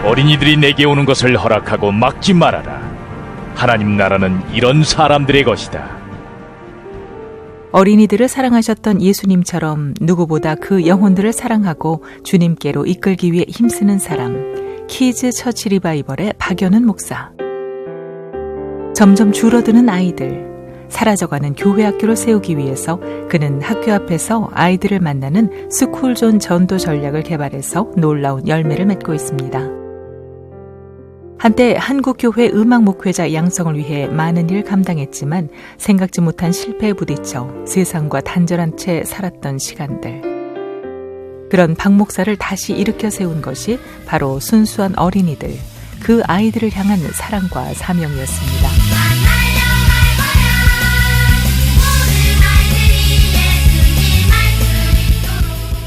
어린이들이 내게 오는 것을 허락하고 막지 말아라. 하나님 나라는 이런 사람들의 것이다. 어린이들을 사랑하셨던 예수님처럼 누구보다 그 영혼들을 사랑하고 주님께로 이끌기 위해 힘쓰는 사람, 키즈 처치 리바이벌의 박연은 목사. 점점 줄어드는 아이들, 사라져가는 교회 학교를 세우기 위해서 그는 학교 앞에서 아이들을 만나는 스쿨존 전도 전략을 개발해서 놀라운 열매를 맺고 있습니다. 한때 한국교회 음악목회자 양성을 위해 많은 일을 감당했지만 생각지 못한 실패에 부딪혀 세상과 단절한 채 살았던 시간들. 그런 박 목사를 다시 일으켜 세운 것이 바로 순수한 어린이들, 그 아이들을 향한 사랑과 사명이었습니다.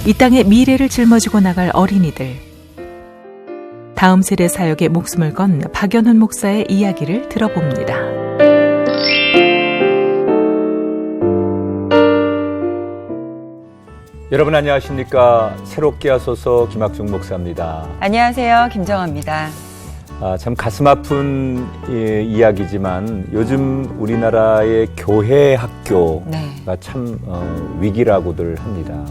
이 땅의 미래를 짊어지고 나갈 어린이들. 다음 세대 사역에 목숨을 건 박연훈 목사의 이야기를 들어봅니다. 여러분 안녕하십니까. 새롭게 하소서 김학중 목사입니다. 안녕하세요. 김정아입니다. 참 가슴 아픈 이야기지만 요즘 우리나라의 교회 학교가 참 위기라고들 합니다.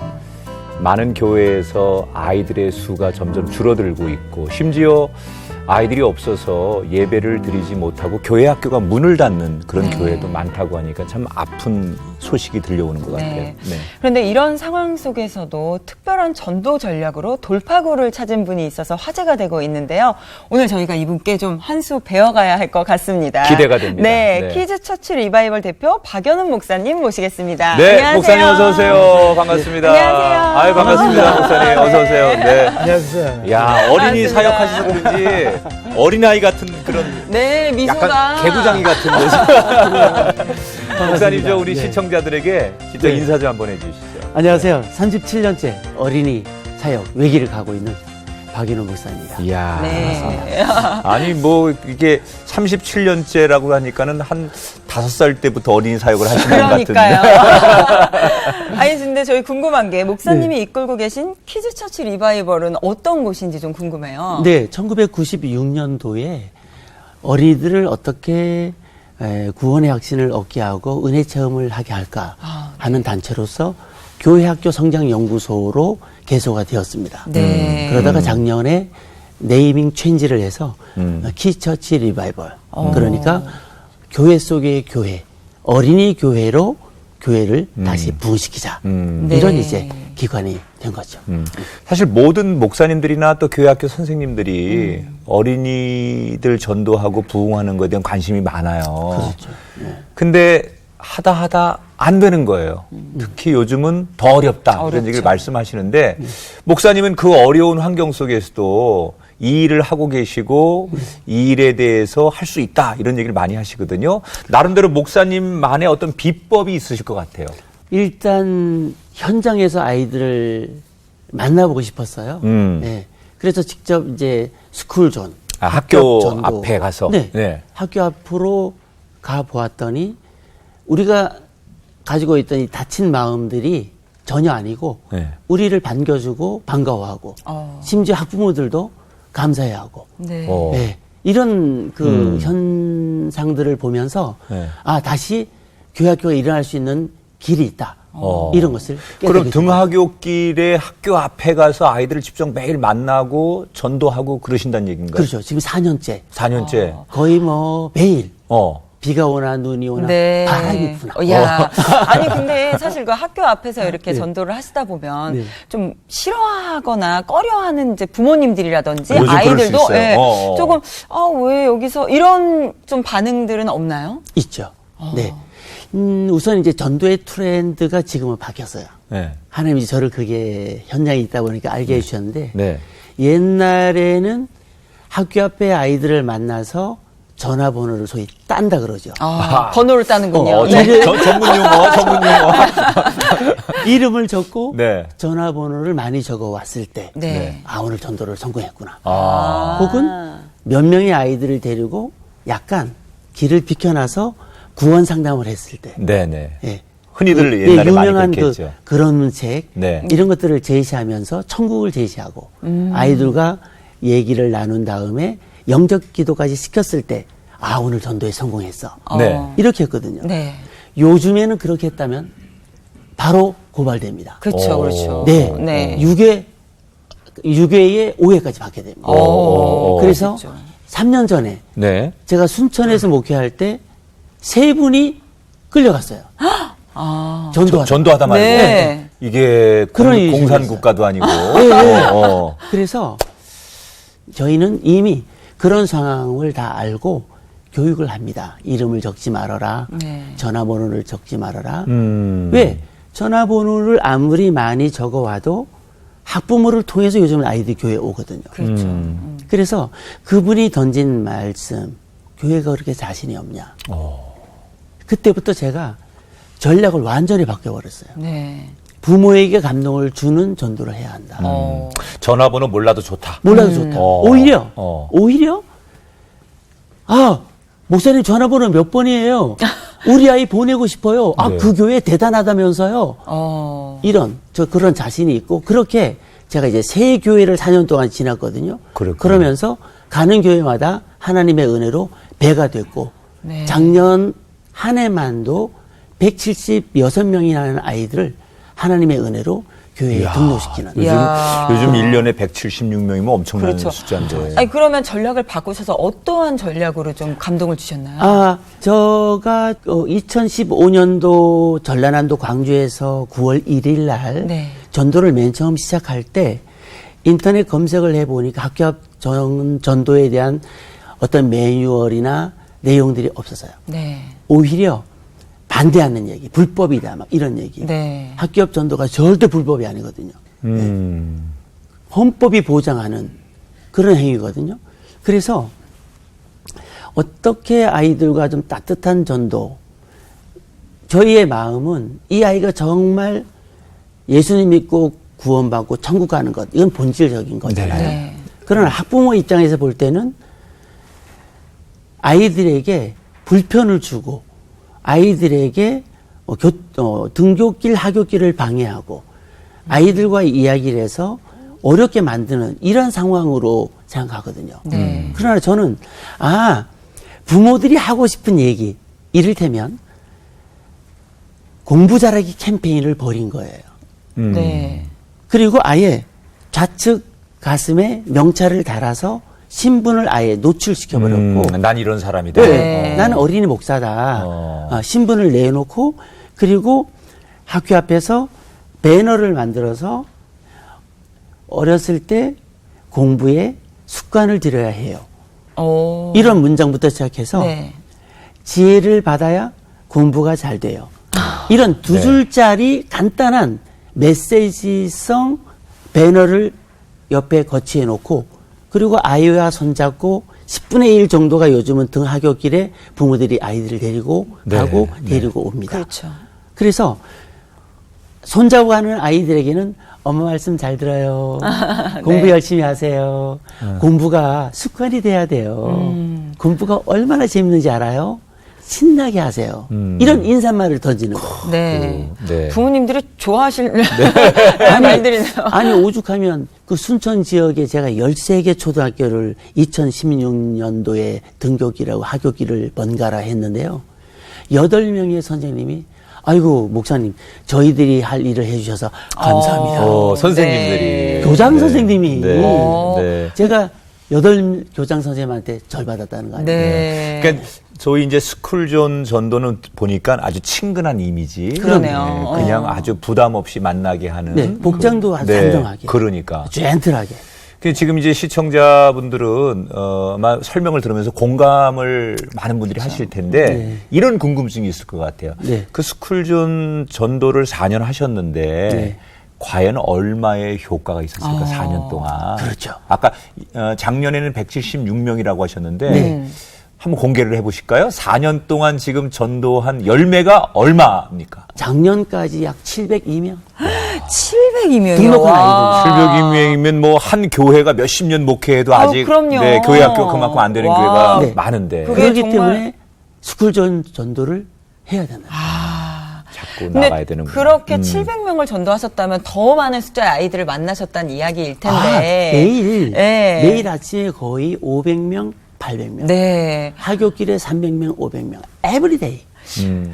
많은 교회에서 아이들의 수가 점점 줄어들고 있고 심지어 아이들이 없어서 예배를 드리지 못하고 교회 학교가 문을 닫는 그런 교회도 많다고 하니까 참 아픈 소식이 들려오는 것 같아요. 네. 그런데 이런 상황 속에서도 특별한 전도 전략으로 돌파구를 찾은 분이 있어서 화제가 되고 있는데요. 오늘 저희가 이분께 좀 한 수 배워가야 할 것 같습니다. 기대가 됩니다. 네, 키즈 처치 리바이벌 대표 박연훈 목사님 모시겠습니다. 네, 안녕하세요. 목사님 어서 오세요. 반갑습니다. 안녕하세요. 아유, 반갑습니다. 목사님 어서 오세요. 네. 안녕하세요. 야, 어린이 반갑습니다. 사역하셔서 그런지 어린아이 같은 그런 미소가 약간 개구장이 같은 모습. 목사님, 저 우리 시청자들에게 진짜 인사 좀 한번 해주시죠. 안녕하세요. 37년째 어린이 사역 외길을 가고 있는 박연훈 목사입니다. 이야. 네. 아니, 뭐, 이게 37년째라고 하니까는 한 5살 때부터 어린이 사역을 하시는 것 같은데. 그러니까요. 아니, 근데 저희 궁금한 게 목사님이 이끌고 계신 키즈 처치 리바이벌은 어떤 곳인지 좀 궁금해요. 네, 1996년도에 어린이들을 어떻게 구원의 확신을 얻게 하고 은혜 체험을 하게 할까 하는 단체로서 교회 학교 성장연구소로 개소가 되었습니다. 네. 그러다가 작년에 네이밍 체인지를 해서 키즈 처치 리바이벌. 그러니까 교회 속의 교회, 어린이 교회로 교회를 다시 부흥시키자. 이런 이제 기관이 된 거죠. 사실 모든 목사님들이나 또 교회학교 선생님들이 어린이들 전도하고 부흥하는 것에 대한 관심이 많아요. 그렇죠. 근데 하다 안 되는 거예요. 특히 요즘은 더 어렵다. 이런 얘기를 말씀하시는데 목사님은 그 어려운 환경 속에서도 이 일을 하고 계시고 이 일에 대해서 할 수 있다. 이런 얘기를 많이 하시거든요. 나름대로 목사님만의 어떤 비법이 있으실 것 같아요. 일단 현장에서 아이들을 만나보고 싶었어요. 네. 그래서 직접 이제 스쿨존, 학교 전도. 앞에 가서 네. 학교 앞으로 가 보았더니 우리가 가지고 있던 이 다친 마음들이 전혀 아니고 우리를 반겨주고 반가워하고 심지어 학부모들도 감사해하고 네. 이런 그 현상들을 보면서 다시 교회 학교가 일어날 수 있는 길이 있다. 이런 것을 그럼 등하굣길에 학교 앞에 가서 아이들을 직접 매일 만나고 전도하고 그러신다는 얘기인가요? 그렇죠. 지금 4년째. 4년째. 거의 뭐 매일 비가 오나 눈이 오나 바람이 부나. 아니 근데 사실 그 학교 앞에서 이렇게 전도를 하시다 보면 좀 싫어하거나 꺼려하는 이제 부모님들이라든지 아이들도 조금 왜 여기서 이런 좀 반응들은 없나요? 있죠. 네. 우선 이제 전도의 트렌드가 지금은 바뀌었어요. 하나님이 저를 그게 현장에 있다 보니까 알게 해주셨는데 옛날에는 학교 앞에 아이들을 만나서 전화번호를 소위 딴다 그러죠. 번호를 따는군요. 전문 용어. 이름을 적고 전화번호를 많이 적어 왔을 때, 오늘 전도를 성공했구나. 혹은 몇 명의 아이들을 데리고 약간 길을 비켜놔서 구원 상담을 했을 때. 흔히들 옛날에 유명한 많이 그렇게 했죠. 그런 책, 이런 것들을 제시하면서 천국을 제시하고 아이들과 얘기를 나눈 다음에 영적 기도까지 시켰을 때, 아, 오늘 전도에 성공했어. 네. 이렇게 했거든요. 네. 요즘에는 그렇게 했다면 바로 고발됩니다. 그렇죠, 그렇죠. 네. 네. 6회의 5회까지 받게 됩니다. 그래서 그렇죠. 3년 전에 네. 제가 순천에서 목회할 때 3분이 끌려갔어요. 전도하다. 전도하다 말고. 네. 이게 그런 일이 공산 생겼어요. 국가도 아니고. 네. 어. 그래서 저희는 이미 그런 상황을 다 알고 교육을 합니다. 이름을 적지 말아라. 네. 전화번호를 적지 말아라. 음. 왜? 전화번호를 아무리 많이 적어와도 학부모를 통해서 요즘 아이들이 교회에 오거든요. 그렇죠. 그래서 그분이 던진 말씀, 교회가 그렇게 자신이 없냐. 그때부터 제가 전략을 완전히 바꿔버렸어요. 네. 부모에게 감동을 주는 전도를 해야 한다. 전화번호 몰라도 좋다. 몰라도 좋다. 오히려, 목사님 전화번호 몇 번이에요? 우리 아이 보내고 싶어요. 네. 그 교회 대단하다면서요. 그런 자신이 있고, 그렇게 제가 이제 세 교회를 4년 동안 지났거든요. 그렇군요. 그러면서 가는 교회마다 하나님의 은혜로 배가 됐고, 네. 작년 한 해만도 176명이나 하는 아이들을 하나님의 은혜로 교회에 등록시키는. 요즘 1년에 176명이면 엄청난 그렇죠. 숫자인데. 아니, 그러면 전략을 바꾸셔서 어떠한 전략으로 좀 감동을 주셨나요? 제가 2015년도 전라남도 광주에서 9월 1일 날 네. 전도를 맨 처음 시작할 때 인터넷 검색을 해보니까 학교 앞 전도에 대한 어떤 매뉴얼이나 내용들이 없었어요. 네. 오히려 반대하는 얘기, 불법이다, 막 이런 얘기. 네. 학교 앞 전도가 절대 불법이 아니거든요. 헌법이 보장하는 그런 행위거든요. 그래서 어떻게 아이들과 좀 따뜻한 전도, 저희의 마음은 이 아이가 정말 예수님 믿고 구원받고 천국 가는 것, 이건 본질적인 거잖아요. 네. 그러나 학부모 입장에서 볼 때는 아이들에게 불편을 주고 아이들에게 등굣길, 하굣길을 방해하고 아이들과 이야기를 해서 어렵게 만드는 이런 상황으로 생각하거든요. 그러나 저는 부모들이 하고 싶은 얘기, 이를테면 공부 잘하기 캠페인을 벌인 거예요. 네. 그리고 아예 좌측 가슴에 명찰을 달아서 신분을 아예 노출시켜버렸고 난 이런 사람이다. 네. 나는 어린이 목사다. 신분을 내놓고 그리고 학교 앞에서 배너를 만들어서 어렸을 때 공부에 습관을 들여야 해요. 이런 문장부터 시작해서 네. 지혜를 받아야 공부가 잘 돼요. 이런 두 줄짜리 간단한 메시지성 배너를 옆에 거치해 놓고 그리고 아이와 손잡고 10분의 1 정도가 요즘은 등하굣길에 부모들이 아이들을 데리고 가고 데리고 옵니다. 그렇죠. 그래서 손잡고 가는 아이들에게는 엄마 말씀 잘 들어요. 공부 열심히 하세요. 공부가 습관이 돼야 돼요. 공부가 얼마나 재밌는지 알아요? 신나게 하세요. 이런 인사말을 던지는 거예요. 네. 네. 부모님들이 좋아하실 말들이네요. 아니, 오죽하면 그 순천 지역에 제가 13개 초등학교를 2016년도에 등교길하고 하교길을 번갈아 했는데요. 8명의 선생님이 아이고, 목사님, 저희들이 할 일을 해주셔서 감사합니다. 선생님들이. 교장 선생님이. 네. 제가 8 교장 선생님한테 절 받았다는 거 아니에요? 네. 그러니까 저희 이제 스쿨존 전도는 보니까 아주 친근한 이미지. 그러네요. 그냥 아주 부담 없이 만나게 하는. 네, 복장도 아주 단정하게. 그러니까. 젠틀하게. 지금 이제 시청자분들은 아마 설명을 들으면서 공감을 많은 분들이 하실 텐데 이런 궁금증이 있을 것 같아요. 네. 그 스쿨존 전도를 4년 하셨는데 과연 얼마의 효과가 있었을까? 4년 동안. 그렇죠. 아까 작년에는 176명이라고 하셨는데 한번 공개를 해보실까요? 4년 동안 지금 전도한 열매가 얼마입니까? 작년까지 약 702명. 702명이요. 등록한 아이들. 700명이면 뭐 한 교회가 몇십 년 목회해도 아직 그럼요. 네, 교회 학교 그만큼 안 되는 교회가 네. 많은데. 그게 그렇기 정말- 때문에 스쿨존 전도를 해야 되나. 자, 잡고 나가야 되는 거예요. 그렇게 700명을 전도하셨다면 더 많은 숫자의 아이들을 만나셨다는 이야기일 텐데. 매일 아침에 거의 500명, 800명. 네. 하굣길에 300명, 500명. 에브리데이.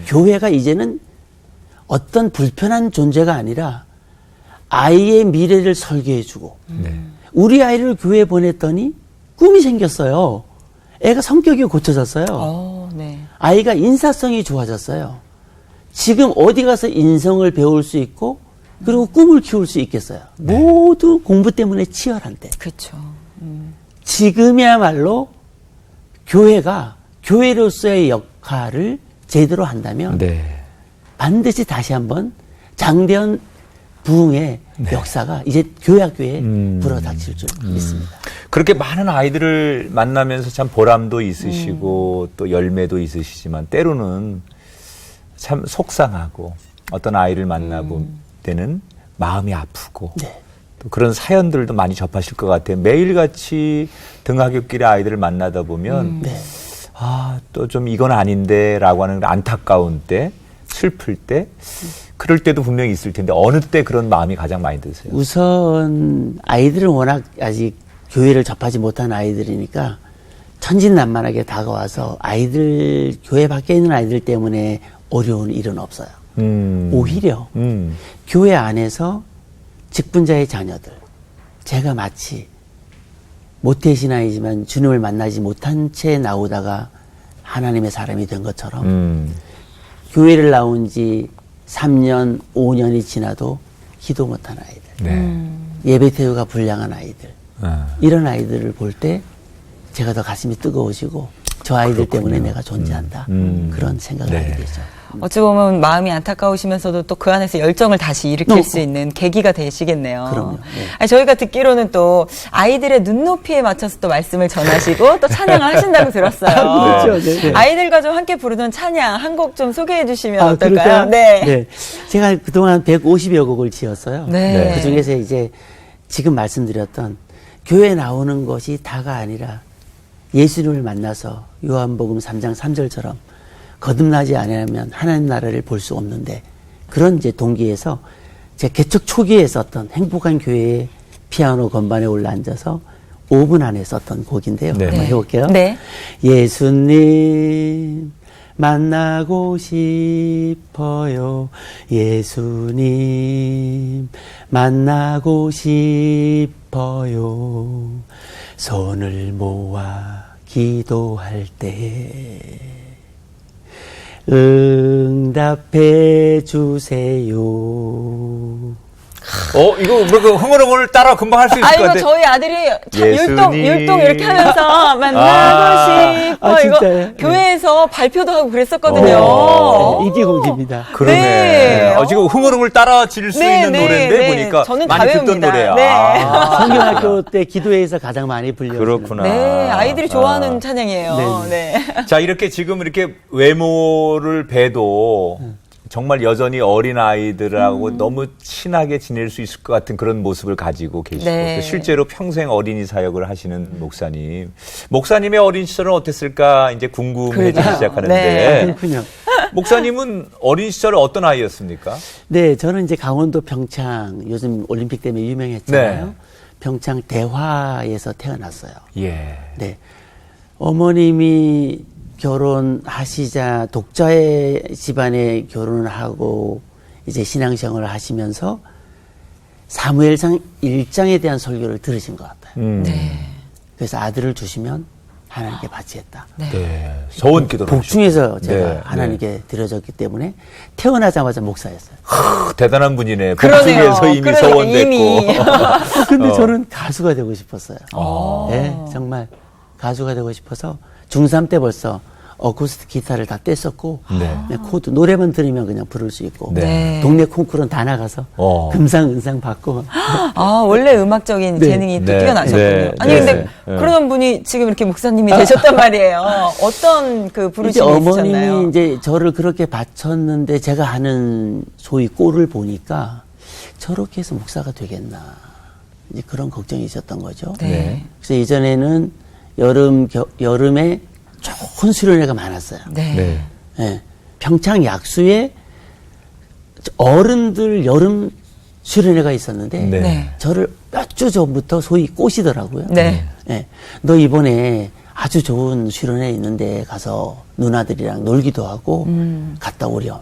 교회가 이제는 어떤 불편한 존재가 아니라 아이의 미래를 설계해주고 우리 아이를 교회에 보냈더니 꿈이 생겼어요. 애가 성격이 고쳐졌어요. 네. 아이가 인사성이 좋아졌어요. 지금 어디 가서 인성을 배울 수 있고 그리고 꿈을 키울 수 있겠어요. 모두 공부 때문에 치열한 때. 그렇죠. 지금이야말로 교회가 교회로서의 역할을 제대로 한다면 반드시 다시 한번 장대현 부흥의 역사가 이제 교회학교에 불어닥칠 줄 믿습니다. 그렇게 많은 아이들을 만나면서 참 보람도 있으시고 또 열매도 있으시지만 때로는 참 속상하고 어떤 아이를 만나볼 때는 마음이 아프고 또 그런 사연들도 많이 접하실 것 같아요. 매일같이 등하굣길에 아이들을 만나다 보면 또 좀 이건 아닌데 라고 하는 안타까운 때, 슬플 때 그럴 때도 분명히 있을 텐데 어느 때 그런 마음이 가장 많이 드세요? 우선 아이들은 워낙 아직 교회를 접하지 못한 아이들이니까 천진난만하게 다가와서 아이들 교회 밖에 있는 아이들 때문에 어려운 일은 없어요. 오히려 교회 안에서 직분자의 자녀들 제가 마치 모태신앙이지만 주님을 만나지 못한 채 나오다가 하나님의 사람이 된 것처럼 교회를 나온 지 3년, 5년이 지나도 기도 못한 아이들, 예배 태우가 불량한 아이들, 이런 아이들을 볼 때 제가 더 가슴이 뜨거워지고 저 아이들 때문에 내가 존재한다. 그런 생각을 하게 되죠. 어찌 보면 마음이 안타까우시면서도 또 그 안에서 열정을 다시 일으킬 수 있는 계기가 되시겠네요. 그럼요. 네. 아니, 저희가 듣기로는 또 아이들의 눈높이에 맞춰서 또 말씀을 전하시고 또 찬양을 하신다고 들었어요. 그렇죠. 네. 아이들과 좀 함께 부르는 찬양 한 곡 좀 소개해 주시면 어떨까요? 그럴까요? 네. 제가 그동안 150여 곡을 지었어요. 네. 그 중에서 이제 지금 말씀드렸던 교회 나오는 것이 다가 아니라 예수님을 만나서 요한복음 3장 3절처럼 거듭나지 않으면 하나님 나라를 볼 수 없는데 그런 이제 동기에서 제 개척 초기에 썼던 행복한 교회의 피아노 건반에 올라앉아서 5분 안에 썼던 곡인데요. 네. 한번 해볼게요. 네. 예수님 만나고 싶어요. 예수님 만나고 싶어요. 손을 모아 기도할 때 응답해 주세요. 이거 흥얼흥얼 따라 금방 할 수 있을 것 같아요. 저희 아들이 예수님. 율동 이렇게 하면서 만나고 싶어. 이거 진짜요? 교회에서 발표도 하고 그랬었거든요. 인기곡입니다. 그러네. 네. 지금 흥얼흥얼 따라 질 수 있는 노래인데 보니까 저는 많이 다 듣던 외웁니다. 노래야. 네. 성경학교 때 기도회에서 가장 많이 불려요. 그렇구나. 네, 아이들이 좋아하는 찬양이에요. 네. 자, 이렇게 지금 이렇게 외모를 봬도 정말 여전히 어린 아이들하고 너무 친하게 지낼 수 있을 것 같은 그런 모습을 가지고 계시고 네. 또 실제로 평생 어린이 사역을 하시는 목사님. 목사님의 어린 시절은 어땠을까 이제 궁금해지기 시작하는데 네. 그렇군요. 목사님은 어린 시절 어떤 아이였습니까? 네, 저는 이제 강원도 평창 요즘 올림픽 때문에 유명했잖아요. 네. 평창 대화에서 태어났어요. 예. 네. 어머님이 결혼하시자 독자의 집안에 결혼을 하고 이제 신앙생활을 하시면서 사무엘상 1장에 대한 설교를 들으신 것 같아요. 네. 그래서 아들을 주시면 하나님께 바치겠다. 네. 소원 기도를 복중에서 제가 네, 하나님께 드려졌기 때문에 태어나자마자 목사였어요. 대단한 분이네. 그러네요. 복중에서 이미 그러니까 소원됐고. 이미. 근데 저는 가수가 되고 싶었어요. 네, 정말 가수가 되고 싶어서 중3 때 벌써 어쿠스틱 기타를 다 뗐었고 그냥 코드 노래만 들으면 그냥 부를 수 있고 네. 동네 콩쿠르는 다 나가서 금상 은상 받고 원래 음악적인 재능이 또 뛰어나셨군요. 네. 아니 근데 그러던 분이 지금 이렇게 목사님이 되셨단 말이에요. 어떤 그 부르심이 있으셨나요? 어머님이 이제 저를 그렇게 바쳤는데 제가 하는 소위 꼴을 보니까 저렇게 해서 목사가 되겠나 이제 그런 걱정이 있었던 거죠. 네. 그래서 이전에는 여름에 좋은 수련회가 많았어요. 네. 네. 평창 약수에 어른들 여름 수련회가 있었는데 네. 저를 몇 주 전부터 소위 꼬시더라고요. 네. 네. 너 이번에 아주 좋은 수련회 있는데 가서 누나들이랑 놀기도 하고 갔다 오렴.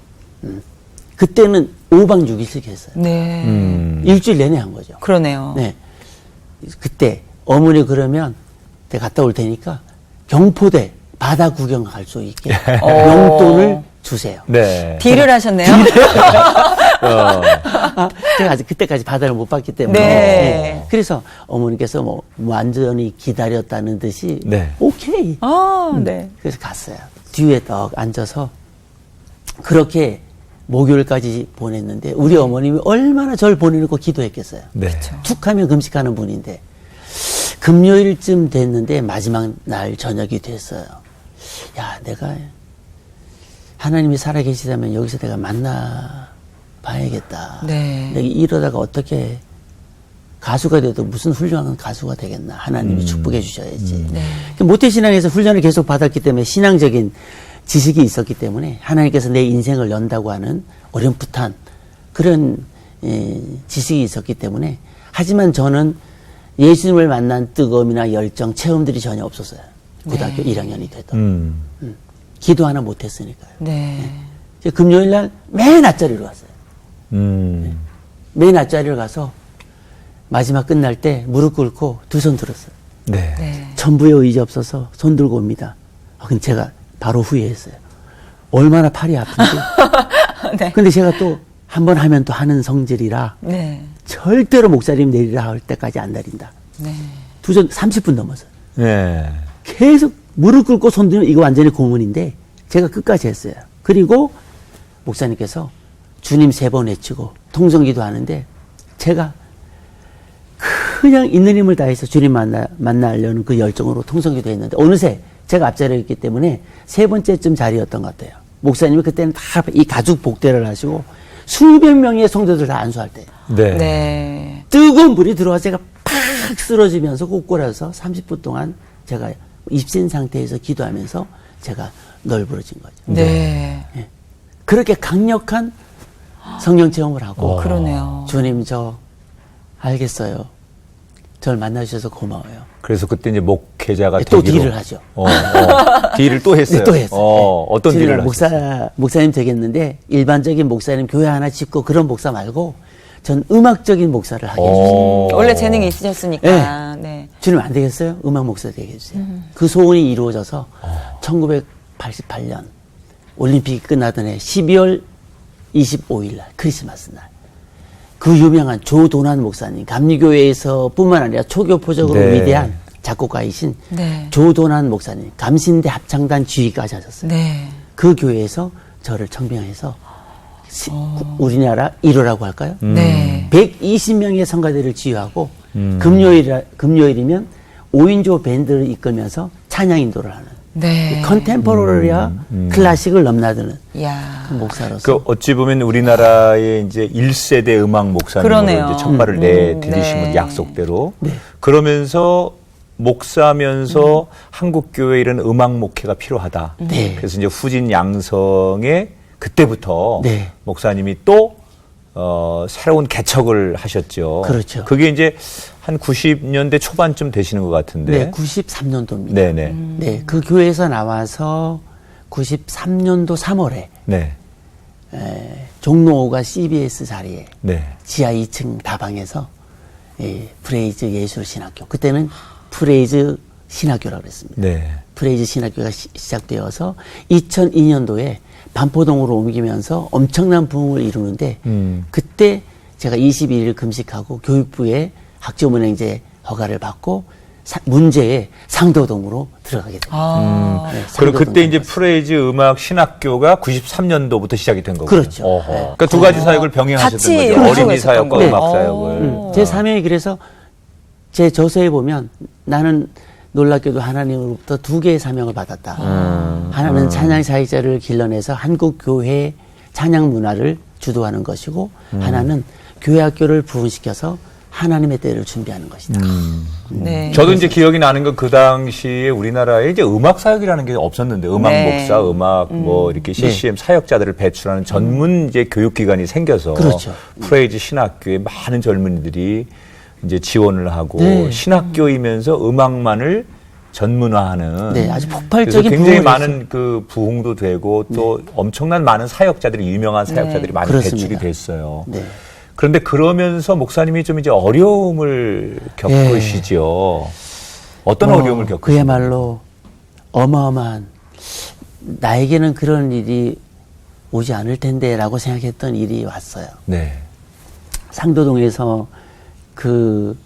그때는 5박 6일씩 했어요. 네. 일주일 내내 한 거죠. 그러네요. 네. 그때 어머니 그러면 내가 갔다 올 테니까 경포대 바다 구경 갈 수 있게 용돈을 주세요. 네. 딜을 하셨네요. 제가 아직 그때까지 바다를 못 봤기 때문에. 네. 네. 그래서 어머니께서 뭐 완전히 기다렸다는 듯이 네. 오케이. 네. 그래서 갔어요. 뒤에 딱 앉아서 그렇게 목요일까지 보냈는데 우리 어머님이 얼마나 절 보내놓고 기도했겠어요. 네. 툭 하면 금식하는 분인데 금요일쯤 됐는데 마지막 날 저녁이 됐어요. 야, 내가 하나님이 살아계시다면 여기서 내가 만나 봐야겠다. 네. 내가 이러다가 어떻게 가수가 돼도 무슨 훌륭한 가수가 되겠나. 하나님이 축복해 주셔야지. 네. 모태신앙에서 훈련을 계속 받았기 때문에 신앙적인 지식이 있었기 때문에 하나님께서 내 인생을 연다고 하는 어렴풋한 그런 지식이 있었기 때문에 하지만 저는 예수님을 만난 뜨거움이나 열정, 체험들이 전혀 없었어요. 고등학교 1학년이 돼도. 기도 하나 못했으니까요. 네. 금요일 날 맨 앞자리로 갔어요. 맨 앞자리로 가서 마지막 끝날 때 무릎 꿇고 두 손 들었어요. 네. 네. 전부에 의지 없어서 손 들고 옵니다. 그럼 제가 바로 후회했어요. 얼마나 팔이 아픈지. 네. 근데 제가 또 한 번 하면 또 하는 성질이라 네. 절대로 목사님 내리라 할 때까지 안 내린다. 네. 두 손 30분 넘었어요. 네. 계속 무릎 꿇고 손 들면 이거 완전히 고문인데 제가 끝까지 했어요. 그리고 목사님께서 주님 3번 외치고 통성기도 하는데 제가 그냥 있는 힘을 다해서 주님 만나려는 그 열정으로 통성기도 했는데 어느새 제가 앞자리에 있기 때문에 3번째쯤 자리였던 것 같아요. 목사님이 그때는 다 이 가죽 복대를 하시고 수백 명의 성도들 다 안수할 때 네. 네. 뜨거운 불이 들어와서 제가 팍 쓰러지면서 ቁ꾸라서 30분 동안 제가 입신 상태에서 기도하면서 제가 널브러진 거죠. 네. 예. 그렇게 강력한 성령 체험을 하고 그러네요. 주님 저 알겠어요. 저를 만나주셔서 고마워요. 그래서 그때 이제 목회자가 또 되기로. 딜을 하죠. 딜을 또 했어요. 네, 또 했어요. 어떤 주님, 딜을 하셨어요? 목사님 되겠는데 일반적인 목사님 교회 하나 짓고 그런 목사 말고 전 음악적인 목사를 하게 해주세요. 원래 재능이 있으셨으니까. 네. 주님 안 되겠어요? 음악 목사 되게 해주세요. 그 소원이 이루어져서 1988년 올림픽이 끝나던 해 12월 25일 날 크리스마스 날 그 유명한 조도난 목사님 감리교회에서 뿐만 아니라 초교포적으로 네. 위대한 작곡가이신 네. 조도난 목사님 감신대 합창단 지휘까지 하셨어요. 네. 그 교회에서 저를 청빙해서 우리나라 1호라고 할까요? 네. 120명의 성가대를 지휘하고 금요일이면 5인조 밴드를 이끌면서 찬양 인도를 하는 네. 컨템포러리와 클래식을 넘나드는 야. 그 목사로서 그 어찌 보면 우리나라의 이제 1세대 음악 목사님으로 그러네요. 이제 첫발을 내디디심을 네. 약속대로 그러면서 목사면서 한국 교회 이런 음악 목회가 필요하다. 네. 그래서 이제 후진 양성의 그때부터 네. 목사님이 또 새로운 개척을 하셨죠. 그렇죠. 그게 이제 한 90년대 초반쯤 되시는 것 같은데. 네, 93년도입니다. 네네. 네, 그 교회에서 나와서 93년도 3월에 네. 종로가 CBS 자리에 네. 지하 2층 다방에서 프레이즈 예술신학교 그때는 프레이즈 신학교라고 그랬습니다. 네. 프레이즈 신학교가 시작되어서 2002년도에 반포동으로 옮기면서 엄청난 부흥을 이루는데 그때 제가 22일 금식하고 교육부에 학점은행제 허가를 받고 문제에 상도동으로 들어가게 됩니다. 네, 그리고 그때 이제 들어가서. 프레이즈 음악 신학교가 93년도부터 시작이 된 거고요. 그렇죠. 어허. 네. 그러니까 두 가지 사역을 병행하셨던 같이 거죠. 하시고 어린이 있었던 사역과 거예요. 음악 사역을. 제 사명이 그래서 제 저서에 보면 나는 놀랍게도 하나님으로부터 2개의 사명을 받았다. 하나는 찬양 사역자를 길러내서 한국 교회 찬양 문화를 주도하는 것이고 하나는 교회 학교를 부흥시켜서 하나님의 때를 준비하는 것이다. 네. 저도 이제 기억이 나는 건 그 당시에 우리나라에 이제 음악 사역이라는 게 없었는데 음악 네. 목사, 음악 뭐 이렇게 CCM 사역자들을 배출하는 전문 이제 교육기관이 생겨서 그렇죠. 프레이즈 신학교에 많은 젊은이들이 이제 지원을 하고 네. 신학교이면서 음악만을 전문화하는 네, 아주 폭발적인 그래서 굉장히 부흥을 많은 그 부흥도 되고 또 엄청난 많은 사역자들이 유명한 사역자들이 많이 그렇습니다. 배출이 됐어요. 네. 그런데 그러면서 목사님이 좀 이제 어려움을 겪으시죠. 어떤 어려움을 겪으시죠? 그야말로 어마어마한 나에게는 그런 일이 오지 않을 텐데라고 생각했던 일이 왔어요. 네. 상도동에서 그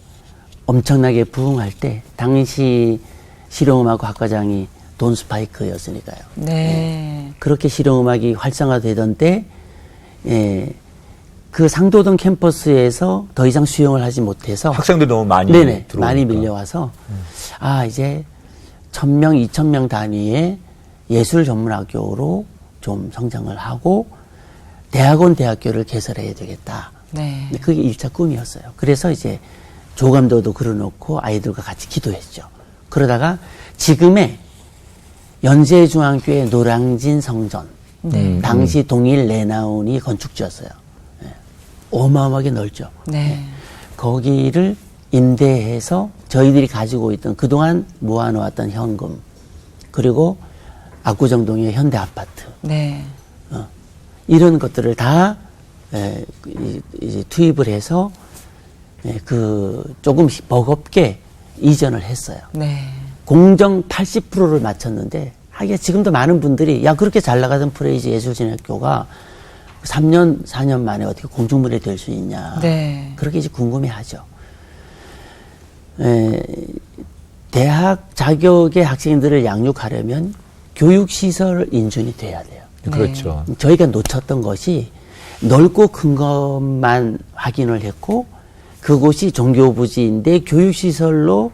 엄청나게 부흥할 때 당시 실용음악 학과장이 돈 스파이크였으니까요. 네. 그렇게 실용음악이 활성화되던 때, 그 상도동 캠퍼스에서 더 이상 수용을 하지 못해서 학생들 너무 많이 네네, 들어오니까. 많이 밀려와서 이제 1,000명, 2,000명 단위의 예술 전문학교로 좀 성장을 하고 대학교를 개설해야 되겠다. 네. 그게 1차 꿈이었어요. 그래서 이제 조감도도 그려놓고 아이들과 같이 기도했죠. 그러다가 지금의 연세중앙교회 노량진 성전, 당시 동일 레나운이 건축지였어요. 어마어마하게 넓죠. 네. 거기를 임대해서 저희들이 가지고 있던 그동안 모아놓았던 현금, 그리고 압구정동의 현대 아파트, 네. 이런 것들을 다 이제 투입을 해서 조금씩 버겁게 이전을 했어요. 네. 공정 80%를 마쳤는데 하기야 지금도 많은 분들이 야 그렇게 잘 나가던 프레이즈 예술진학교가 3년 4년 만에 어떻게 공중분해 될 수 있냐. 네. 그렇게 이제 궁금해하죠. 대학 자격의 학생들을 양육하려면 교육시설 인준이 돼야 돼요. 그렇죠. 저희가 놓쳤던 것이 넓고 큰 것만 확인을 했고 그곳이 종교부지인데 교육시설로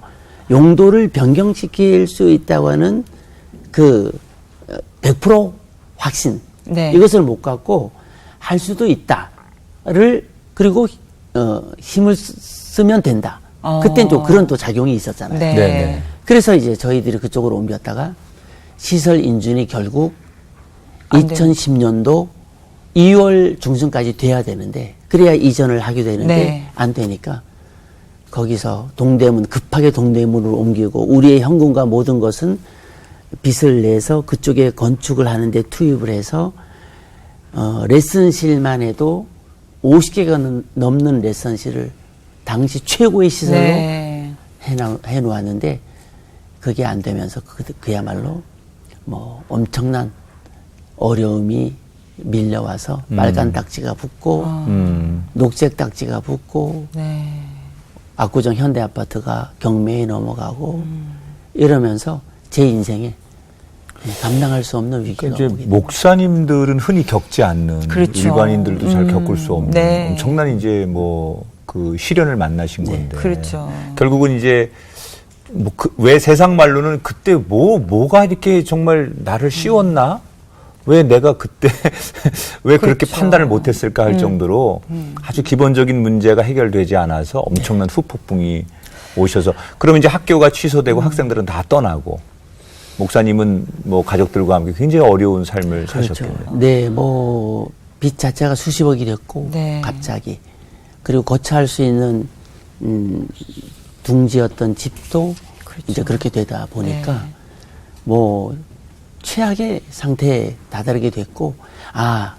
용도를 변경시킬 수 있다고 하는 그 100% 확신, 네. 이것을 못 갖고 할 수도 있다를 그리고 힘을 쓰면 된다. 그때는 또 그런 또 작용이 있었잖아요. 네. 네네. 그래서 이제 저희들이 그쪽으로 옮겼다가 시설 인준이 결국 안 2010년도 2월 중순까지 돼야 되는데 그래야 이전을 하게 되는데 네. 안 되니까 거기서 급하게 동대문으로 옮기고 우리의 현금과 모든 것은 빚을 내서 그쪽에 건축을 하는데 투입을 해서 레슨실만 해도 50개가 넘는 레슨실을 당시 최고의 시설로 네. 해놓았는데 그게 안 되면서 그야말로 뭐 엄청난 어려움이 밀려와서 빨간 딱지가 붙고 녹색 딱지가 붙고 네. 압구정 현대 아파트가 경매에 넘어가고 이러면서 제 인생에 감당할 수 없는 위기가 그러니까 오게 이제 됩니다. 목사님들은 흔히 겪지 않는 그렇죠. 일반인들도 잘 겪을 수 없는 네. 엄청난 이제 뭐 그 시련을 만나신 건데 그렇죠. 결국은 이제 왜 세상 말로는 그때 뭐가 이렇게 정말 나를 씌웠나? 왜 내가 그때 왜 그렇게 그렇죠. 판단을 못했을까 할 정도로 아주 기본적인 문제가 해결되지 않아서 엄청난 후폭풍이 오셔서 그러면 이제 학교가 취소되고 학생들은 다 떠나고 목사님은 뭐 가족들과 함께 굉장히 어려운 삶을 사셨겠네요. 네, 뭐 빚 자체가 수십억이 됐고 네. 갑자기 그리고 거처할 수 있는 둥지였던 집도 그렇죠. 이제 그렇게 되다 보니까 네. 뭐 최악의 상태에 다다르게 됐고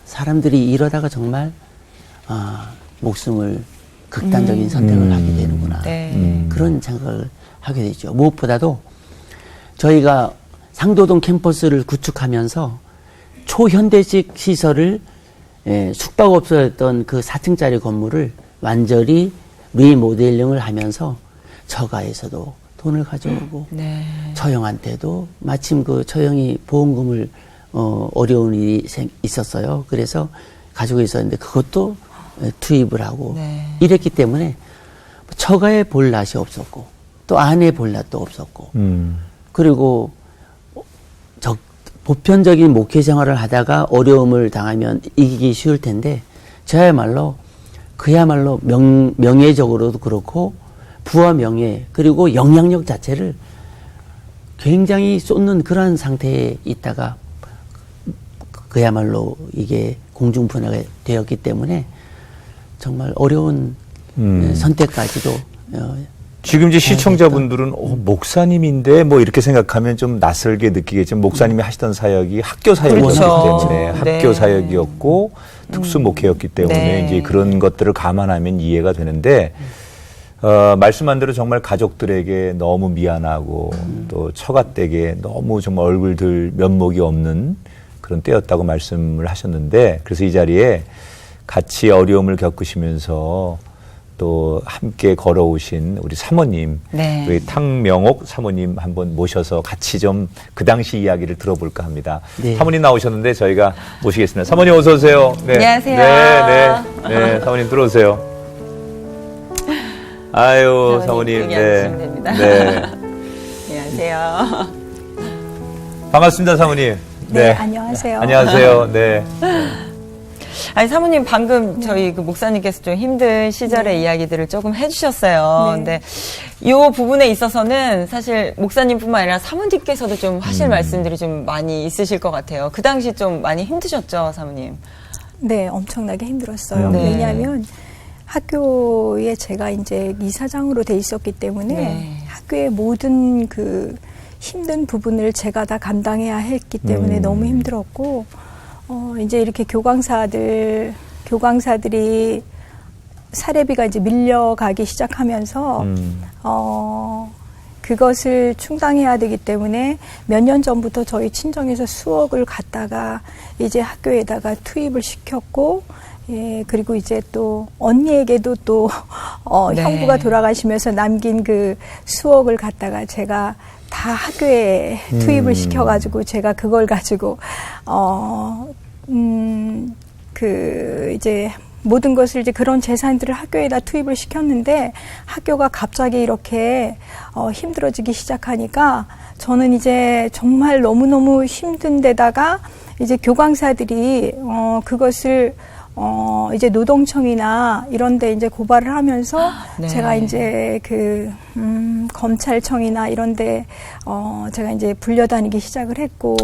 사람들이 이러다가 정말 목숨을 극단적인 선택을 하게 되는구나. 네. 그런 생각을 하게 되죠. 무엇보다도 저희가 상도동 캠퍼스를 구축하면서 초현대식 시설을 숙박업소였던 그 4층짜리 건물을 완전히 리모델링을 하면서 처가에서도 돈을 가져오고 네. 처형한테도 마침 그 처형이 보험금을 어려운 일이 있었어요. 그래서 가지고 있었는데 그것도 투입을 하고 네. 이랬기 때문에 처가에 볼 낯이 없었고 또 아내 볼 낯도 없었고 그리고 보편적인 목회 생활을 하다가 어려움을 당하면 이기기 쉬울 텐데 저야말로 그야말로 명예적으로도 그렇고 부와 명예 그리고 영향력 자체를 굉장히 쏟는 그런 상태에 있다가 그야말로 이게 공중분해가 되었기 때문에 정말 어려운 선택까지도 지금 이제 시청자분들은 목사님인데 뭐 이렇게 생각하면 좀 낯설게 느끼겠지만 목사님이 하시던 사역이 학교 사역이었기 그렇죠. 때문에 네. 학교 사역이었고 특수 목회였기 때문에 네. 이제 그런 것들을 감안하면 이해가 되는데 말씀한 대로 정말 가족들에게 너무 미안하고 또 처갓댁에 너무 정말 얼굴들 면목이 없는 그런 때였다고 말씀을 하셨는데 그래서 이 자리에 같이 어려움을 겪으시면서 또 함께 걸어오신 우리 사모님, 네. 우리 탕명옥 사모님 한번 모셔서 같이 좀 그 당시 이야기를 들어볼까 합니다. 네. 사모님 나오셨는데 저희가 모시겠습니다. 사모님 어서 오세요. 네. 안녕하세요. 네, 사모님 들어오세요. 아유, 사모님. 여기 앉으시면 됩니다. 네. 안녕하세요. 반갑습니다, 사모님. 네, 안녕하세요. 안녕하세요. 네. 아니, 사모님 방금 저희 그 목사님께서 좀 힘든 시절의 이야기들을 조금 해주셨어요. 근데 이 부분에 있어서는 사실 목사님뿐만 아니라 사모님께서도 좀 하실 말씀들이 좀 많이 있으실 것 같아요. 그 당시 좀 많이 힘드셨죠, 사모님? 네, 엄청나게 힘들었어요. 네. 왜냐하면 학교에 제가 이제 이사장으로 돼 있었기 때문에 학교의 모든 그 힘든 부분을 제가 다 감당해야 했기 때문에 너무 힘들었고, 이제 이렇게 교광사들이 사례비가 이제 밀려가기 시작하면서, 그것을 충당해야 되기 때문에 몇 년 전부터 저희 친정에서 수억을 갖다가 이제 학교에다가 투입을 시켰고, 예, 그리고 이제 또 언니에게도 또, 네. 형부가 돌아가시면서 남긴 그 수억을 갖다가 제가 다 학교에 투입을 시켜가지고 제가 그걸 가지고, 이제 모든 것을 이제 그런 재산들을 학교에다 투입을 시켰는데 학교가 갑자기 이렇게 힘들어지기 시작하니까 저는 이제 정말 너무너무 힘든 데다가 이제 교광사들이 그것을 이제 노동청이나 이런 데 이제 고발을 하면서 네. 제가 이제 검찰청이나 이런 데 제가 이제 불려다니기 시작을 했고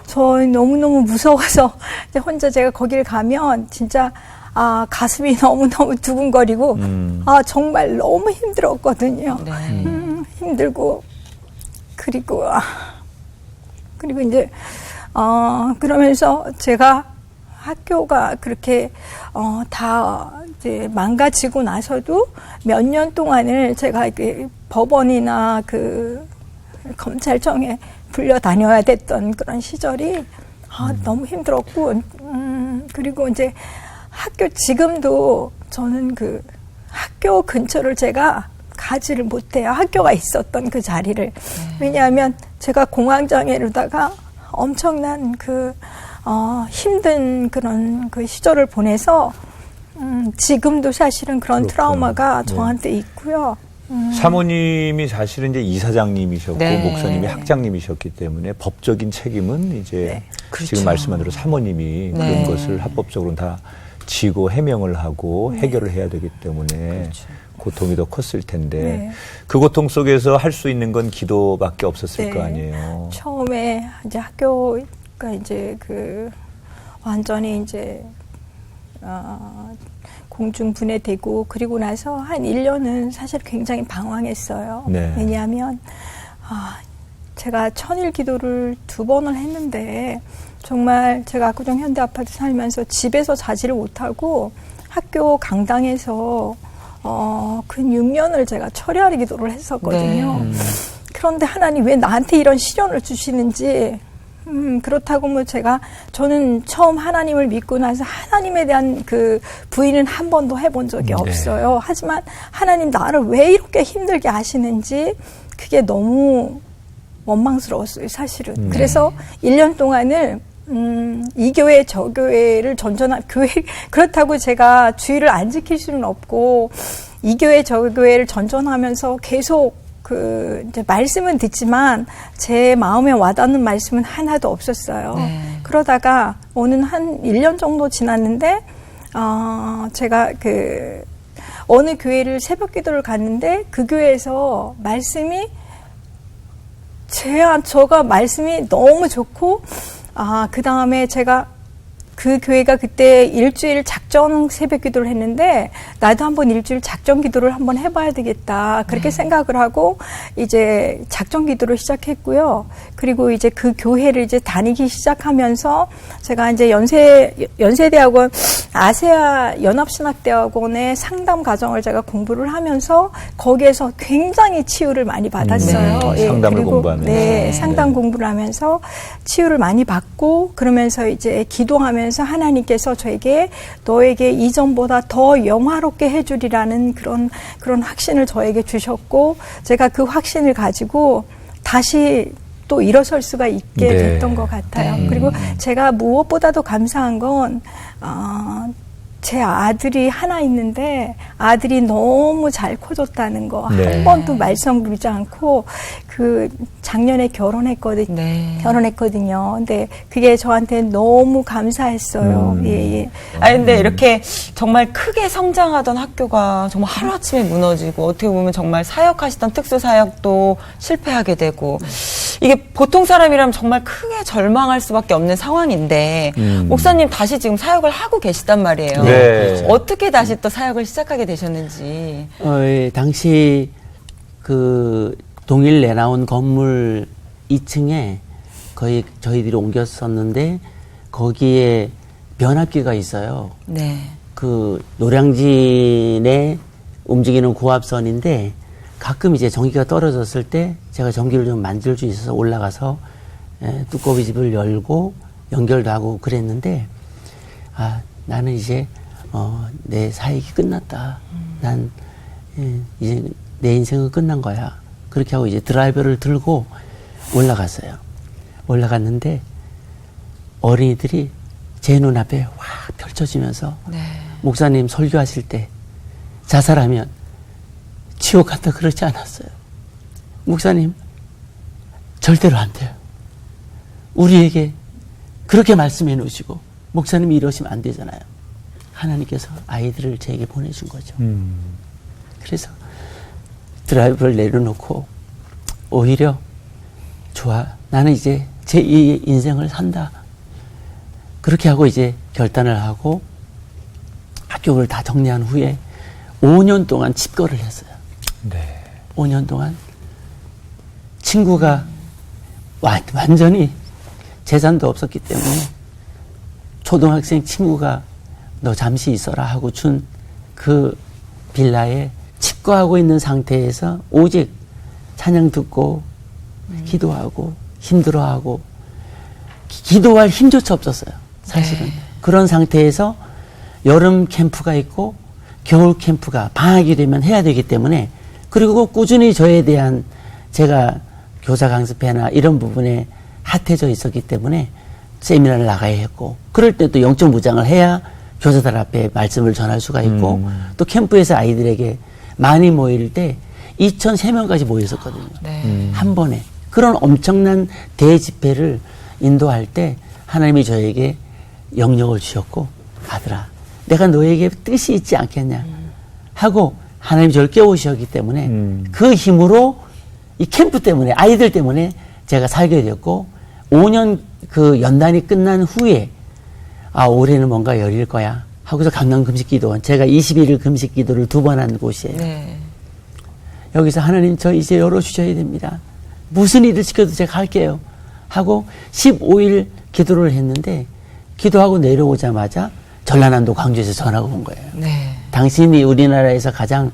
저 너무너무 무서워서 이제 혼자 제가 거기를 가면 진짜 가슴이 너무너무 두근거리고 정말 너무 힘들었거든요. 네. 힘들고 그리고 이제 그러면서 제가 학교가 그렇게 다 이제 망가지고 나서도 몇 년 동안을 제가 이렇게 법원이나 그 검찰청에 불려 다녀야 됐던 그런 시절이 너무 힘들었고 그리고 이제 지금도 저는 그 학교 근처를 제가 가지를 못해요. 학교가 있었던 그 자리를. 왜냐하면 제가 공황장애로다가 엄청난 힘든 그런 그 시절을 보내서 지금도 사실은 그런 그렇구나. 트라우마가 저한테 있고요. 사모님이 사실은 이제 이사장님이셨고 네. 목사님이 학장님이셨기 때문에 법적인 책임은 이제 그렇죠. 지금 말씀한 대로 사모님이 네. 그런 것을 합법적으로 다 지고 해명을 하고 해결을 해야 되기 때문에 고통이 더 컸을 텐데 네. 그 고통 속에서 할 수 있는 건 기도밖에 없었을 네. 거 아니에요. 처음에 이제 학교가 이제 완전히 이제 공중 분해되고 그리고 나서 한 1년은 사실 굉장히 방황했어요. 네. 왜냐하면 제가 천일 기도를 2번을 했는데 정말 제가 압구정 현대아파트 살면서 집에서 자지를 못하고 학교 강당에서 근 6년을 제가 철야리 기도를 했었거든요. 네. 그런데 하나님 왜 나한테 이런 시련을 주시는지 그렇다고 저는 처음 하나님을 믿고 나서 하나님에 대한 그 부인은 한 번도 해본 적이 없어요. 하지만 하나님 나를 왜 이렇게 힘들게 하시는지 그게 너무 원망스러웠어요, 사실은. 그래서 1년 동안을 이 교회 저 교회를 그렇다고 제가 주의를 안 지킬 수는 없고 이 교회 저 교회를 전전하면서 계속 이제 말씀은 듣지만 제 마음에 와닿는 말씀은 하나도 없었어요. 네. 그러다가 한 1년 정도 지났는데 제가 어느 교회를 새벽 기도를 갔는데 그 교회에서 말씀이 저가 말씀이 너무 좋고, 그 다음에 제가 그 교회가 그때 일주일 작정 새벽 기도를 했는데 나도 한번 일주일 작정 기도를 한번 해봐야 되겠다 그렇게 생각을 하고 이제 작정 기도를 시작했고요. 그리고 이제 그 교회를 이제 다니기 시작하면서 제가 이제 연세대학원 아세아 연합신학대학원의 상담 과정을 제가 공부를 하면서 거기에서 굉장히 치유를 많이 받았어요. 네. 상담을 공부하면서. 네, 상담 공부를 하면서 치유를 많이 받고 그러면서 이제 기도하면서 하나님께서 저에게 너에게 이전보다 더 영화롭게 해주리라는 그런 확신을 저에게 주셨고 제가 그 확신을 가지고 다시 또 일어설 수가 있게 됐던 것 같아요. 그리고 제가 무엇보다도 감사한 건 제 아들이 하나 있는데 아들이 너무 잘 커졌다는 거 한 번도 말썽 부리지 않고 작년에 결혼했거든요. 근데 그게 저한테 너무 감사했어요. 예. 근데 이렇게 정말 크게 성장하던 학교가 정말 하루아침에 무너지고 어떻게 보면 정말 사역하시던 특수사역도 실패하게 되고 이게 보통 사람이라면 정말 크게 절망할 수밖에 없는 상황인데 목사님 다시 지금 사역을 하고 계시단 말이에요. 네. 어떻게 다시 또 사역을 시작하게 되셨는지. 당시 동일 내나온 건물 2층에 거의 저희들이 옮겼었는데 거기에 변압기가 있어요. 네. 노량진에 움직이는 고압선인데 가끔 이제 전기가 떨어졌을 때 제가 전기를 좀 만질 수 있어서 올라가서 뚜껑 집을 열고 연결도 하고 그랬는데 나는 이제 내 사역이 끝났다. 난 이제 내 인생은 끝난 거야. 그렇게 하고 이제 드라이버를 들고 올라갔어요. 올라갔는데 어린이들이 제 눈앞에 확 펼쳐지면서 목사님 설교하실 때 자살하면 지옥 간다 그러지 않았어요. 목사님 절대로 안 돼요. 우리에게 그렇게 말씀해 놓으시고 목사님이 이러시면 안 되잖아요. 하나님께서 아이들을 제게 보내준 거죠. 그래서 드라이브를 내려놓고 오히려 좋아. 나는 이제 제2의 인생을 산다. 그렇게 하고 이제 결단을 하고 학교를 다 정리한 후에 5년 동안 집거를 했어요. 5년 동안 친구가 완전히 재산도 없었기 때문에 초등학생 친구가 너 잠시 있어라 하고 준 그 빌라에 집거하고 있는 상태에서 오직 찬양 듣고 기도하고 힘들어하고 기도할 힘조차 없었어요. 사실은. 그런 상태에서 여름 캠프가 있고 겨울 캠프가 방학이 되면 해야 되기 때문에 그리고 꾸준히 저에 대한 제가 교사 강습회나 이런 부분에 핫해져 있었기 때문에 세미나를 나가야 했고 그럴 때 또 영적 무장을 해야 교사들 앞에 말씀을 전할 수가 있고 또 캠프에서 아이들에게 많이 모일 때 2,003명까지 모였었거든요. 한 번에. 그런 엄청난 대집회를 인도할 때 하나님이 저에게 영역을 주셨고 아들아 내가 너에게 뜻이 있지 않겠냐 하고 하나님이 저를 깨우셨기 때문에 그 힘으로 이 캠프 때문에 아이들 때문에 제가 살게 됐고 5년 그 연단이 끝난 후에 올해는 뭔가 열릴 거야 하고서 강남 금식기도원 제가 21일 금식기도를 2번 한 곳이에요. 여기서 하나님 저 이제 열어주셔야 됩니다. 무슨 일을 시켜도 제가 할게요 하고 15일 기도를 했는데 기도하고 내려오자마자 전라남도 광주에서 전화가 온 거예요. 당신이 우리나라에서 가장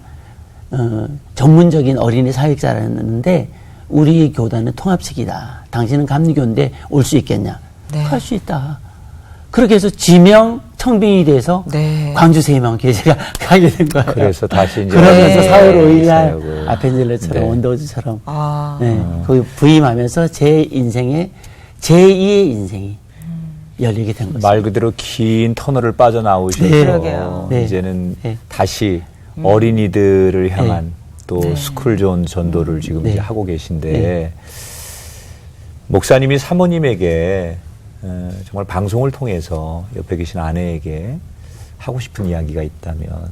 전문적인 어린이 사역자라는데 우리 교단은 통합식이다. 당신은 감리교인데 올 수 있겠냐? 할 수 있다. 그렇게 해서 지명 청빙이 돼서 광주 세이망교회 제가 가게 된 거예요. 그래서 다시 이제 그러면서 4월 5일 날 아펜젤러처럼 원더우즈처럼 거기 부임하면서 제 인생의 제2의 인생이 열리게 된 거죠. 말 그대로 긴 터널을 빠져나오셔서 이제는 다시 어린이들을 향한 또 스쿨존 전도를 지금 이제 하고 계신데 목사님이 사모님에게 정말 방송을 통해서 옆에 계신 아내에게 하고 싶은 이야기가 있다면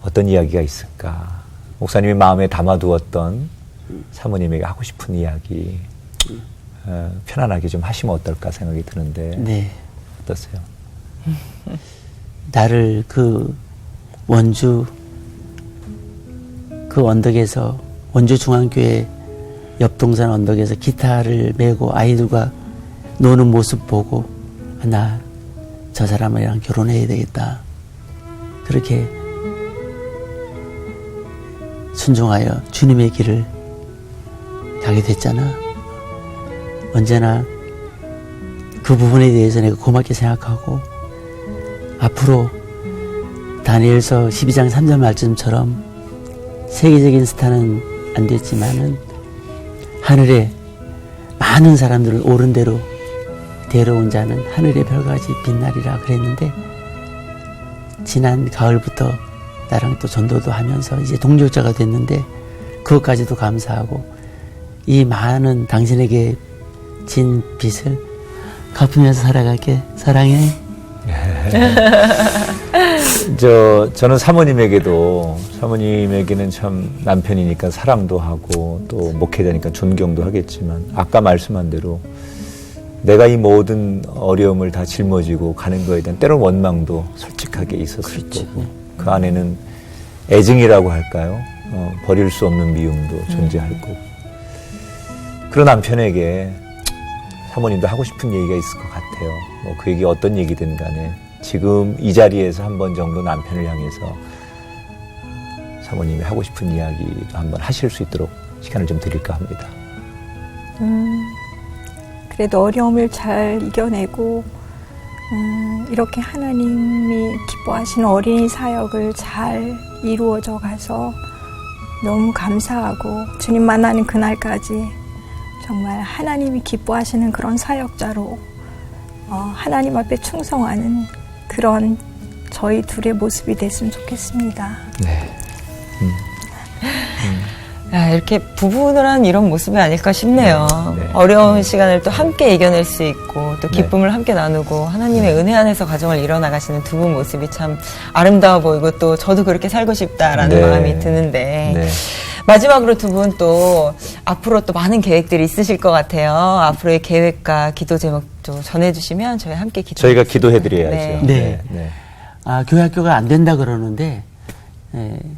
어떤 이야기가 있을까? 목사님이 마음에 담아두었던 사모님에게 하고 싶은 이야기 편안하게 좀 하시면 어떨까 생각이 드는데 네. 어떠세요? 나를 그 원주 그 언덕에서 원주 중앙교회 옆동산 언덕에서 기타를 메고 아이들과 노는 모습 보고 나 저 사람이랑 결혼해야 되겠다. 그렇게 순종하여 주님의 길을 가게 됐잖아. 언제나 그 부분에 대해서 내가 고맙게 생각하고 앞으로 다니엘서 12장 3절 말씀처럼 세계적인 스타는 안 됐지만은 하늘에 많은 사람들을 옳은 대로 데려온 자는 하늘의 별같이 빛나리라 그랬는데 지난 가을부터 나랑 또 전도도 하면서 이제 동력자가 됐는데 그것까지도 감사하고 이 많은 당신에게 진 빚을 갚으면서 살아갈게. 사랑해. 저는 사모님에게는 참 남편이니까 사랑도 하고 또 목회자니까 존경도 하겠지만 아까 말씀한 대로 내가 이 모든 어려움을 다 짊어지고 가는 거에 대한 때로는 원망도 솔직하게 있었을 거고 그 안에는 애증이라고 할까요? 버릴 수 없는 미움도 존재할 거고 그런 남편에게 사모님도 하고 싶은 얘기가 있을 것 같아요. 뭐 그 얘기 어떤 얘기든 간에 지금 이 자리에서 한 번 정도 남편을 향해서 사모님이 하고 싶은 이야기도 한번 하실 수 있도록 시간을 좀 드릴까 합니다. 그래도 어려움을 잘 이겨내고 이렇게 하나님이 기뻐하시는 어린이 사역을 잘 이루어져 가서 너무 감사하고 주님 만나는 그날까지 정말 하나님이 기뻐하시는 그런 사역자로 하나님 앞에 충성하는 그런 저희 둘의 모습이 됐으면 좋겠습니다. 네. 이렇게 부부를 한 이런 모습이 아닐까 싶네요. 네. 어려운 시간을 또 함께 이겨낼 수 있고 또 기쁨을 함께 나누고 하나님의 은혜 안에서 가정을 이뤄나가시는 두 분 모습이 참 아름다워 보이고 또 저도 그렇게 살고 싶다라는 마음이 드는데 마지막으로 두 분 또 앞으로 또 많은 계획들이 있으실 것 같아요. 앞으로의 계획과 기도 제목 좀 전해주시면 저희 함께 저희가 기도해드려야죠. 네. 교회 학교가 안 된다 그러는데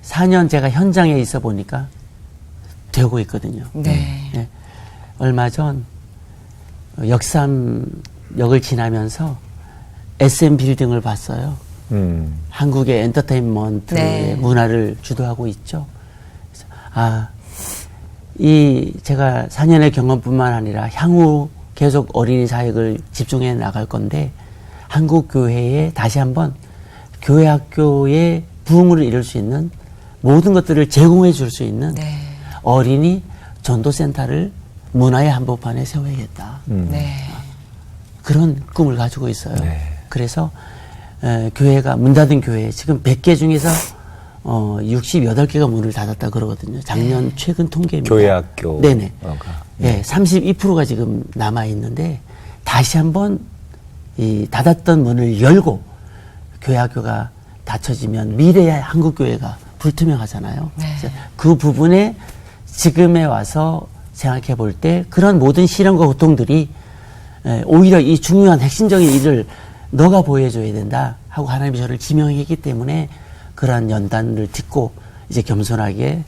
4년 제가 현장에 있어 보니까 되고 있거든요. 네. 얼마 전 역삼역을 지나면서 SM 빌딩을 봤어요. 한국의 엔터테인먼트의 문화를 주도하고 있죠. 제가 4년의 경험뿐만 아니라 향후 계속 어린이 사역을 집중해 나갈 건데 한국 교회에 다시 한번 교회 학교의 부흥을 이룰 수 있는 모든 것들을 제공해 줄 수 있는 어린이 전도센터를 문화의 한복판에 세워야겠다. 그런 꿈을 가지고 있어요. 그래서 교회가 문 닫은 교회 지금 100개 중에서 68개가 문을 닫았다 그러거든요. 작년 최근 통계입니다. 교회 학교. 네네. 32%가 지금 남아 있는데 다시 한번 이 닫았던 문을 열고 교회 학교가 닫혀지면 미래의 한국 교회가 불투명하잖아요. 그 부분에 지금에 와서 생각해 볼 때 그런 모든 시련과 고통들이 오히려 이 중요한 핵심적인 일을 너가 보여줘야 된다 하고 하나님이 저를 지명했기 때문에 그러한 연단을 듣고 이제 겸손하게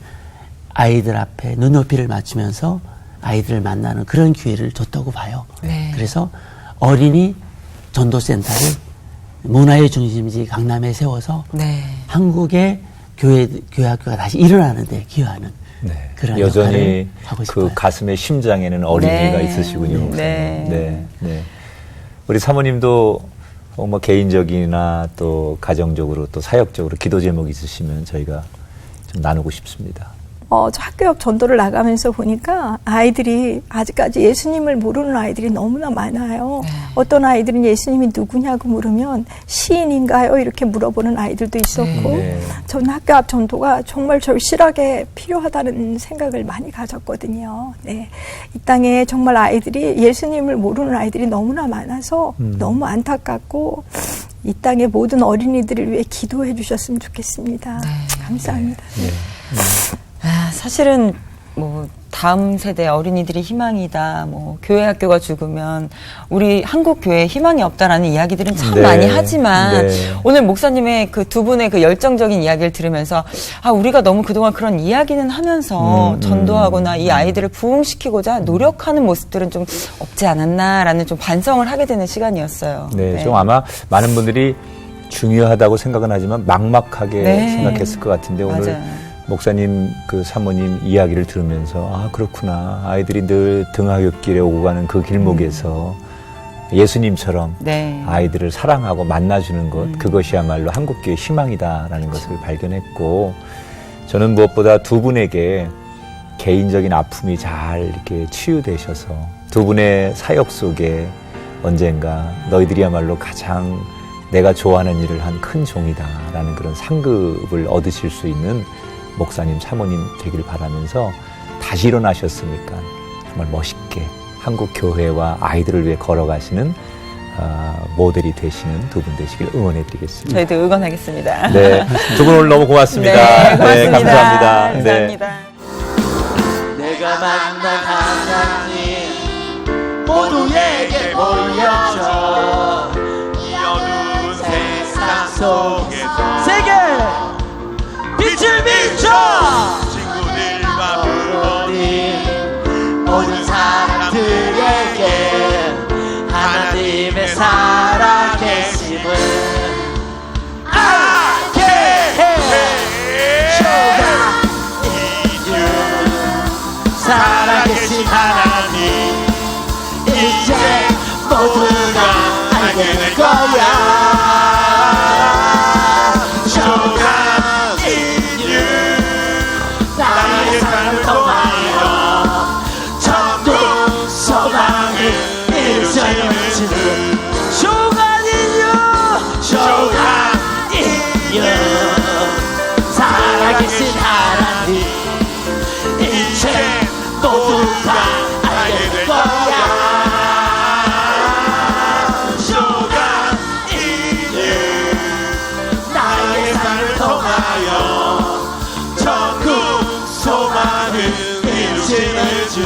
아이들 앞에 눈높이를 맞추면서 아이들을 만나는 그런 기회를 줬다고 봐요. 그래서 어린이 전도센터를 문화의 중심지 강남에 세워서 한국의 교회 학교가 다시 일어나는 데 기여하는 그런 여전히 하고 싶어요. 그 가슴의 심장에는 어린이가 있으시군요. 우리 사모님도 뭐 개인적이나 또 가정적으로 또 사역적으로 기도 제목이 있으시면 저희가 좀 나누고 싶습니다. 저 학교 옆 전도를 나가면서 보니까 아이들이 아직까지 예수님을 모르는 아이들이 너무나 많아요. 어떤 아이들은 예수님이 누구냐고 물으면 시인인가요? 이렇게 물어보는 아이들도 있었고 저는 학교 앞 전도가 정말 절실하게 필요하다는 생각을 많이 가졌거든요. 이 땅에 정말 아이들이 예수님을 모르는 아이들이 너무나 많아서 너무 안타깝고 이 땅의 모든 어린이들을 위해 기도해 주셨으면 좋겠습니다. 네. 감사합니다. 네. 사실은 뭐 다음 세대 어린이들이 희망이다. 뭐 교회 학교가 죽으면 우리 한국 교회에 희망이 없다라는 이야기들은 참 많이 하지만 오늘 목사님의 그 두 분의 그 열정적인 이야기를 들으면서 우리가 너무 그동안 그런 이야기는 하면서 전도하거나 이 아이들을 부흥시키고자 노력하는 모습들은 좀 없지 않았나라는 좀 반성을 하게 되는 시간이었어요. 네, 좀 아마 많은 분들이 중요하다고 생각은 하지만 막막하게 생각했을 것 같은데 오늘 목사님 그 사모님 이야기를 들으면서 그렇구나, 아이들이 늘 등하굣길에 오고 가는 그 길목에서 예수님처럼 아이들을 사랑하고 만나주는 것, 그것이야말로 한국교회의 희망이다라는 것을 발견했고, 저는 무엇보다 두 분에게 개인적인 아픔이 잘 이렇게 치유되셔서 두 분의 사역 속에 언젠가 너희들이야말로 가장 내가 좋아하는 일을 한 큰 종이다라는 그런 상급을 얻으실 수 있는 목사님, 사모님 되기를 바라면서 다시 일어나셨으니까 정말 멋있게 한국 교회와 아이들을 위해 걸어가시는 모델이 되시는 두 분 되시길 응원해드리겠습니다. 저희도 응원하겠습니다. 네, 두 분 오늘 너무 고맙습니다. 네, 고맙습니다. 네, 감사합니다. 감사합니다. 내가 만난 하나님 모두에게 보여줘 이 어두운 세상 속에서 세계 빛을 비춰 친구들과 부모님 모든 사람들에게 하나님의 살아계심을 알게 해줘라. 살아계신 하나님 이제 모두가 알게 될 거야. 나의 삶을 통하여 천국 소망을 이루시는 쇼가니요 살아계신 하나님 이제 모두가 알게 될 거야. 쇼가니요 나의 삶을 통하여 천국 소망을 이루시는 주.